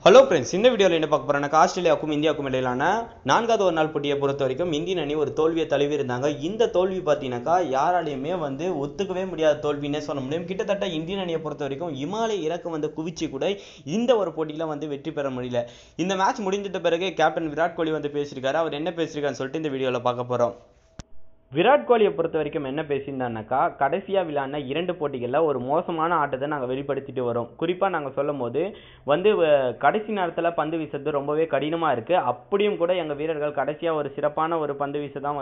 Hello friends, இந்த வீடியோவில் என்ன பார்க்க போகிறேன்னா, ஆஸ்திரேலியாவுக்கும் இந்தியாவுக்கும் இடையிலான 4வது ஒரு நாள் போட்டியை பொறுத்த வரைக்கும் இந்தியன் அணி ஒரு தோல்வியை தழுவி இருந்தாங்க. இந்த தோல்வி பார்த்தீங்கன்னாக்கா யாராலையுமே ஒத்துக்கவே முடியாத தோல்வின்னே சொல்ல முடியும். கிட்டத்தட்ட இந்தியன் அணியை பொறுத்த வரைக்கும் இமாலய இறக்கம் குவிச்சு கூட இந்த ஒரு போட்டியில் வெற்றி பெற முடியல. இந்த மேட்ச் முடிஞ்சிட்ட பிறகு கேப்டன் விராட் கோலி பேசியிருக்காரு. அவர் என்ன பேசியிருக்காருன்னு சொல்லிட்டு இந்த வீடியோவில் பார்க்க போகிறோம். விராட் கோலியை பொறுத்த வரைக்கும் என்ன பேசியிருந்தாருனாக்கா, கடைசியாக விளையாடின 2 போட்டிகளில் ஒரு மோசமான ஆட்டத்தை நாங்கள் வெளிப்படுத்திட்டு வரோம். குறிப்பாக நாங்கள் சொல்லும் போது கடைசி நேரத்தில் பந்து வீசுறது ரொம்பவே கடினமாக இருக்குது. அப்படியும் கூட எங்கள் வீரர்கள் கடைசியாக ஒரு சிறப்பான ஒரு பந்து வீச தான்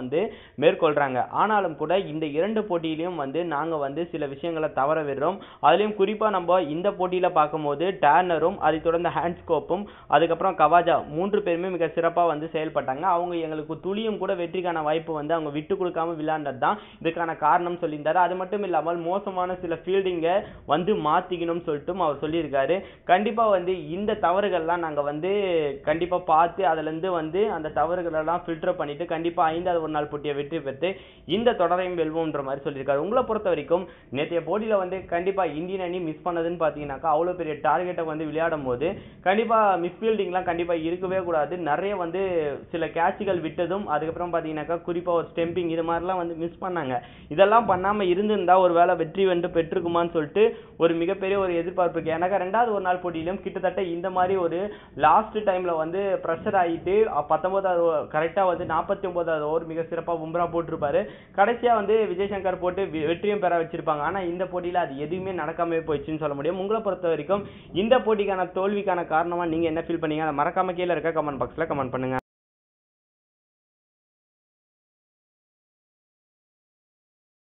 மேற்கொள்கிறாங்க. ஆனாலும் கூட இந்த 2 போட்டியிலையும் நாங்கள் சில விஷயங்களை தவற விடுறோம். அதுலேயும் குறிப்பாக நம்ம இந்த போட்டியில் பார்க்கும்போது டேர்னரும் அதை தொடர்ந்து ஹேண்ட்ஸ்கோப்பும் அதுக்கப்புறம் கவாஜா 3 பேருமே மிக சிறப்பாக செயல்பட்டாங்க. அவங்க எங்களுக்கு துளியும் கூட வெற்றிக்கான வாய்ப்பு அவங்க விட்டு கொடுக்காம விளையாண்டது தான் இதுக்கான காரணம் சொல்லியிருந்தாரு. அது மட்டும் இல்லாமல் மோசமான சில ஃபீல்டிங்கை மாத்திக்கணும்னு சொல்லிட்டு அவர் சொல்லியிருக்காரு. கண்டிப்பா இந்த தவறுகள்லாம் நாங்க கண்டிப்பா பார்த்து அதுல இருந்து அந்த தவறுகளெல்லாம் ஃபில்டர் பண்ணிட்டு கண்டிப்பா 5வது ஒரு நாள் போட்டியை வெற்றி பெற்று இந்த தொடரையும் வெல்வோம்ன்ற மாதிரி சொல்லியிருக்காரு. உங்களை பொறுத்த வரைக்கும் நேற்றைய போட்டியில கண்டிப்பா இந்தியன் அணி மிஸ் பண்ணதுன்னு பாத்தீங்கன்னாக்கா, அவ்வளவு பெரிய டார்கெட்டை விளையாடும் போது கண்டிப்பா மிஸ் ஃபீல்டிங்லாம் கண்டிப்பா இருக்கவே கூடாது. நிறைய சில கேட்சுகள் விட்டதும் அதுக்கப்புறம் பாத்தீங்கன்னாக்கா குறிப்பா ஒரு ஸ்டெம்பிங் இது மாதிரிலாம் மிஸ் பண்ணாங்க. இதெல்லாம் பண்ணாம இருந்திருந்தா ஒரு வேளை வெற்றி பெற்றுக்குமான்னு சொல்லிட்டு ஒரு மிகப்பெரிய ஒரு எதிர்பார்ப்பு இருக்கு. எனக்கு 2வது ஒரு நாள் போட்டியிலும் கிட்டத்தட்ட இந்த மாதிரி ஒரு லாஸ்ட் டைம்ல பிரஷர் ஆகிட்டு 19வது கரெக்டா 49வது ஓவர் மிக சிறப்பாக பும்ரா போட்டிருப்பாரு. கடைசியா விஜய் சங்கர் போட்டு வெற்றியும் பெற வச்சிருப்பாங்க. ஆனா இந்த போட்டியில அது எதுவுமே நடக்காம போயிடுச்சுன்னு சொல்ல முடியும். உங்களை பொறுத்த வரைக்கும் இந்த போட்டிக்கான தோல்விக்கான காரணமா நீங்க என்ன ஃபீல் பண்ணீங்க? அதை மறக்காம கீழே இருக்க கமெண்ட் பாக்ஸ்ல கமெண்ட் பண்ணுங்க.